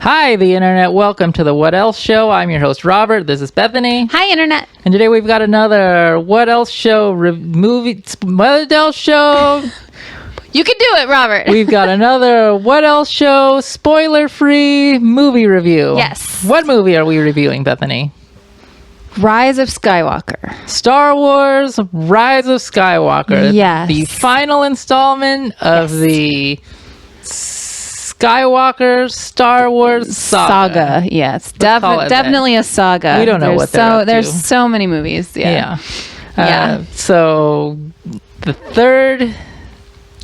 Hi, the internet. Welcome to the What Else Show. I'm your host, Robert. This is Bethany. Hi, internet. And today we've got another What Else Show What Else Show? You can do it, Robert. We've got another What Else Show spoiler-free movie review. Yes. What movie are we reviewing, Bethany? Rise of Skywalker. Star Wars Rise of Skywalker. Yes. The final installment of the Skywalker Star Wars saga. Yeah, it's call it definitely a saga. We don't know what they're up to. There's so many movies. Yeah. So the third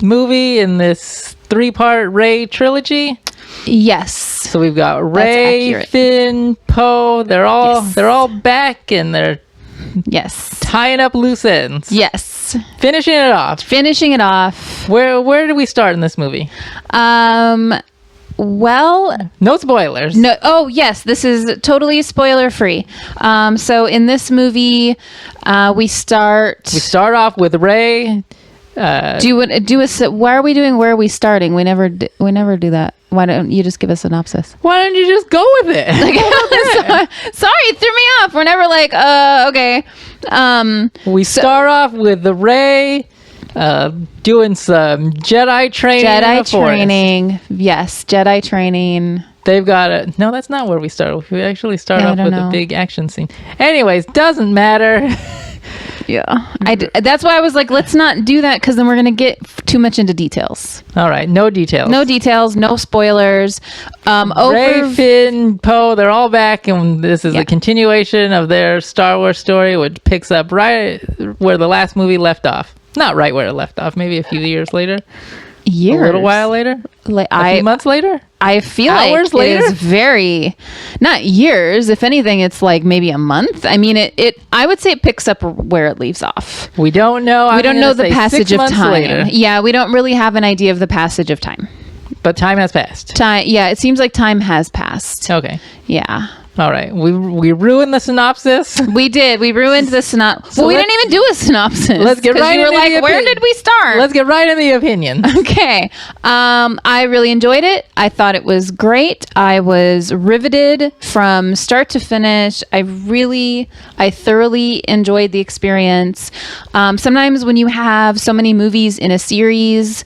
movie in this 3-part Rey trilogy. Yes. So we've got Rey, Finn, Poe. They're all back and they're tying up loose ends. Yes. Finishing it off. Where do we start in this movie? Well, no spoilers. No. Oh, yes. This is totally spoiler free. So in this movie, we start off with Rey. Why are we doing? Where are we starting? We never do that. Why don't you just give a synopsis? Why don't you just go with it? Sorry, it threw me off. We're never like, okay. We start off with the Rey doing some Jedi training. Yes, Jedi training. They've got a... No, that's not where we start. We actually start off with a big action scene. Anyways, doesn't matter. Yeah. That's why I was like, let's not do that because then we're going to get too much into details. All right. No details. No spoilers. Rey, Finn, Poe, they're all back, and this is a continuation of their Star Wars story, which picks up right where the last movie left off. Not right where it left off, maybe a few years later. A little while later? A few months later? I feel hours like later? It is very, not years. If anything, it's like maybe a month. I mean, I would say it picks up where it leaves off. We don't know. We don't know the passage of time. Later. Yeah, we don't really have an idea of the passage of time. But time has passed. Yeah, it seems like time has passed. Okay. Yeah. All right. We ruined the synopsis. We did. We ruined the synopsis. Well, we didn't even do a synopsis. Let's get right into the where did we start? Let's get right into the opinions. Okay. I really enjoyed it. I thought it was great. I was riveted from start to finish. I thoroughly enjoyed the experience. Sometimes when you have so many movies in a series,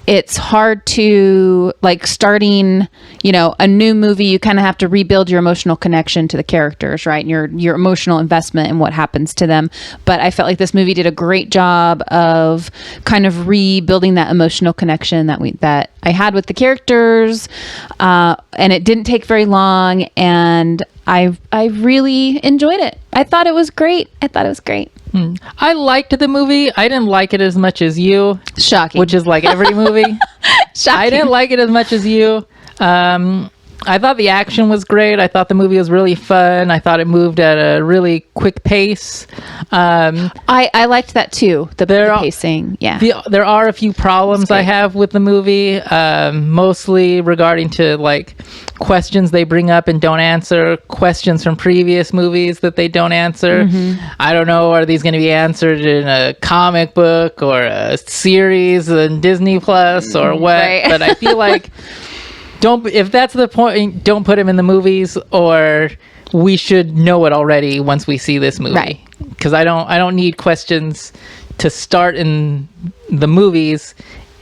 it's hard to, like, starting, a new movie, you kind of have to rebuild your emotional connection to the characters, right? And your emotional investment in what happens to them. But I felt like this movie did a great job of kind of rebuilding that emotional connection that I had with the characters. And it didn't take very long, and I really enjoyed it. I thought it was great. I liked the movie. I didn't like it as much as you. Shocking. Which is like every movie. Shocking. I didn't like it as much as you. I thought the action was great. I thought the movie was really fun. I thought it moved at a really quick pace. I liked that too. The pacing. Yeah. There are a few problems I have with the movie, mostly regarding to like questions they bring up and don't answer, questions from previous movies that they don't answer. Mm-hmm. I don't know, are these going to be answered in a comic book or a series on Disney Plus or what? Right. But I feel like if that's the point, don't put them in the movies, or we should know it already once we see this movie. Right. Because I don't need questions to start in the movies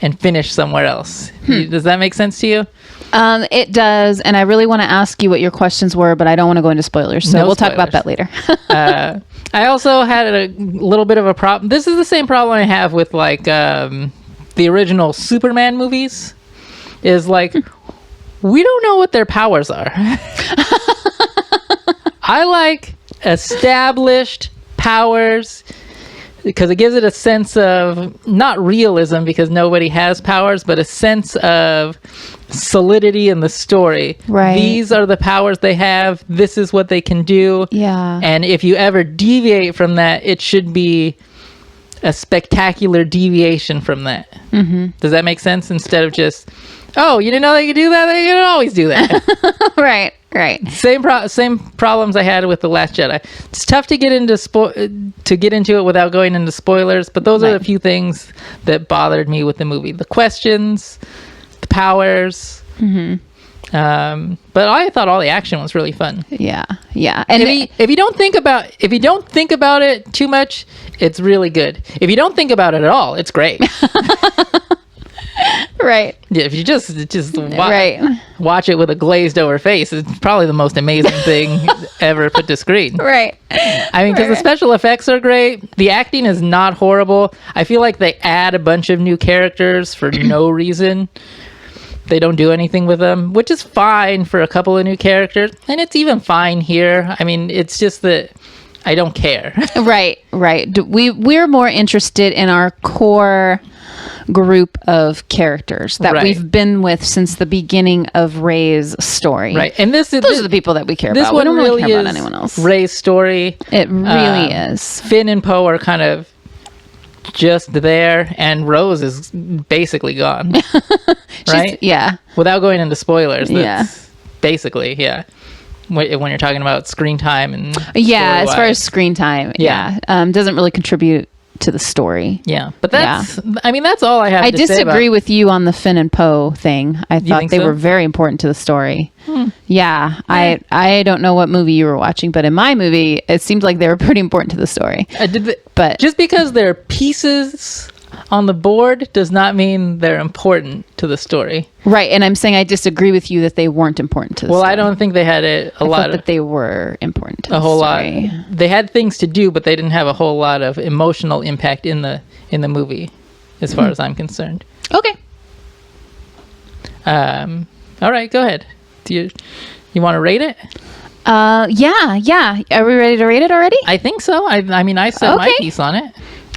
and finish somewhere else. Does that make sense to you? It does, and I really want to ask you what your questions were, but I don't want to go into spoilers, so we'll talk about that later. I also had a little bit of a problem. This is the same problem I have with like the original Superman movies. Is like we don't know what their powers are. I like established powers because it gives it a sense of not realism because nobody has powers, but a sense of solidity in the story. Right. These are the powers they have. This is what they can do. Yeah. And if you ever deviate from that, it should be a spectacular deviation from that. Mm-hmm. Does that make sense? Instead of just, oh, you didn't know they could do that? They could always do that. Right. Same problems I had with The Last Jedi. It's tough to get into it without going into spoilers, but those are the few things that bothered me with the movie. The questions, the powers. Mm-hmm. But I thought all the action was really fun. Yeah. And If you don't think about it too much, it's really good. If you don't think about it at all, it's great. right. Yeah, if you just Right. watch it with a glazed over face, it's probably the most amazing thing ever put to screen. Right. I mean, because the special effects are great. The acting is not horrible. I feel like they add a bunch of new characters for no reason. They don't do anything with them, which is fine for a couple of new characters. And it's even fine here. I mean, it's just that I don't care. Right. We're more interested in our core group of characters that we've been with since the beginning of Rey's story. Right. And those are the people that we care this about. One we don't really care is about anyone else. Rey's story. It really is. Finn and Poe are kind of just there, and Rose is basically gone. Right? Yeah. Without going into spoilers, that's basically, when you're talking about screen time and as far as screen time, doesn't really contribute to the story. Yeah, but that's all I have to say about. I disagree with you on the Finn and Poe thing. I thought they were very important to the story. Yeah, I don't know what movie you were watching, but in my movie, it seems like they were pretty important to the story. But just because they're pieces on the board does not mean they're important to the story. Right, and I'm saying I disagree with you that they weren't important to the story. Well, I don't think they had a lot of... that they were important to a the whole story. lot. They had things to do, but they didn't have a whole lot of emotional impact in the movie, as far as I'm concerned. Okay. All right, go ahead. Do you want to rate it? Yeah. Are we ready to rate it already? I think so. I mean, I said my piece on it.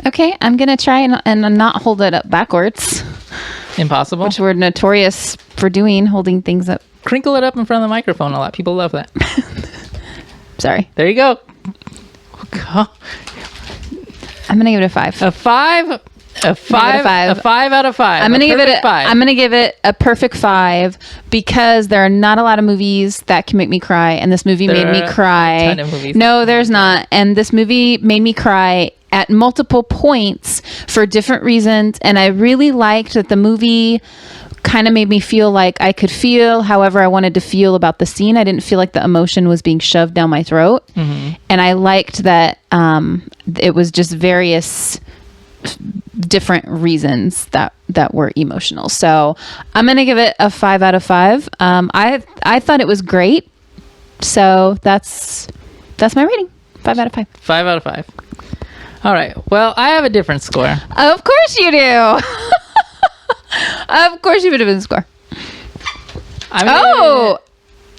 Okay, I'm going to try and not hold it up backwards. Impossible. Which we're notorious for doing, holding things up. Crinkle it up in front of the microphone a lot. People love that. Sorry. There you go. I'm going to give it a 5. A 5? A 5 out of 5. I'm going to give it a 5. I'm going to give it a perfect 5 because there are not a lot of movies that can make me cry, and this movie made me cry. A ton of movies. No, there's not. And this movie made me cry at multiple points for different reasons, and I really liked that the movie kind of made me feel like I could feel however I wanted to feel about the scene. I didn't feel like the emotion was being shoved down my throat. And I liked that it was just various different reasons that were emotional. So I'm going to give it a 5 out of 5. I thought it was great. So that's my rating. 5 out of 5. 5 out of 5. All right. Well, I have a different score. Of course you do. Of course you have a different score.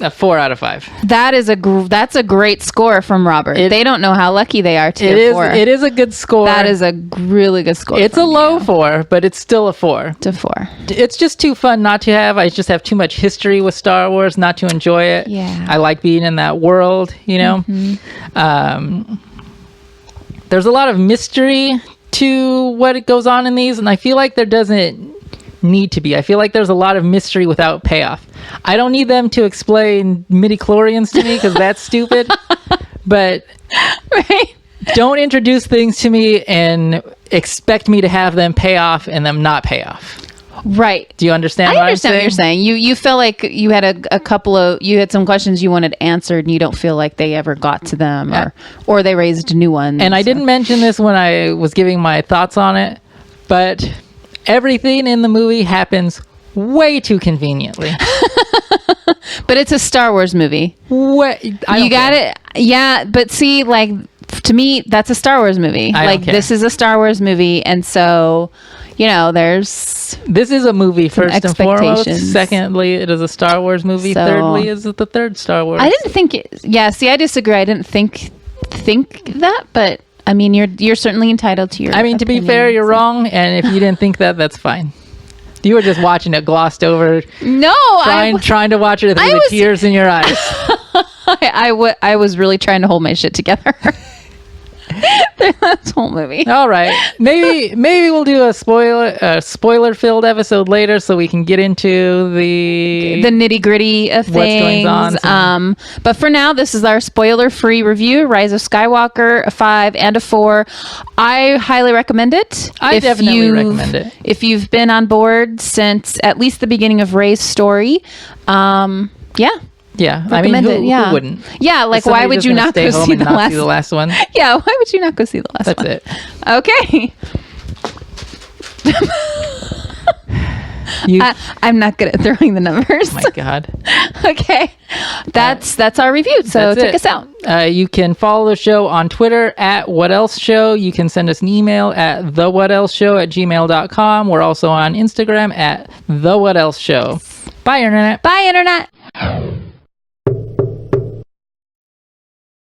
A 4 out of 5. That's a great score from Robert. They don't know how lucky they are to get 4. It is a good score. That is a really good score. It's a low 4, but it's still a 4. To 4. It's just too fun not to have. I just have too much history with Star Wars not to enjoy it. Yeah. I like being in that world, you know. There's a lot of mystery to what goes on in these, and I feel like there doesn't need to be. I feel like there's a lot of mystery without payoff. I don't need them to explain midi-chlorians to me because that's stupid. But don't introduce things to me and expect me to have them pay off and them not pay off. Right. Do you understand? I understand what you're saying. You feel like you had you had some questions you wanted answered and you don't feel like they ever got to them or they raised new ones. And I didn't mention this when I was giving my thoughts on it, but everything in the movie happens way too conveniently. But it's a Star Wars movie. You got it. Yeah, but see, like, to me, that's a Star Wars movie. This is a Star Wars movie, and so, you know, this is a movie first and foremost. Secondly, it is a Star Wars movie. Thirdly, is it the third Star Wars? I didn't think it. Yeah, see, I disagree. I didn't think that, but I mean, you're certainly entitled to your. I mean, to be fair, you're wrong, and if you didn't think that, that's fine. You were just watching it glossed over. No, trying to watch it with the tears in your eyes. I was really trying to hold my shit together. This whole movie. All right, maybe we'll do a spoiler filled episode later, so we can get into the nitty gritty of things. What's going on. But for now, this is our spoiler free review: Rise of Skywalker, a 5 and a 4. I highly recommend it. I definitely recommend it if you've been on board since at least the beginning of Rey's story. Yeah, I mean, who wouldn't? Yeah, like why would you not go see the last one? Yeah, why would you not go see the last one? That's it. Okay. I'm not good at throwing the numbers. Oh my God. Okay. That's our review. So check us out. You can follow the show on Twitter at whatelseshow. You can send us an email at thewhatelseshow@gmail.com. We're also on Instagram at thewhatelseshow. Bye, Internet. Bye, Internet.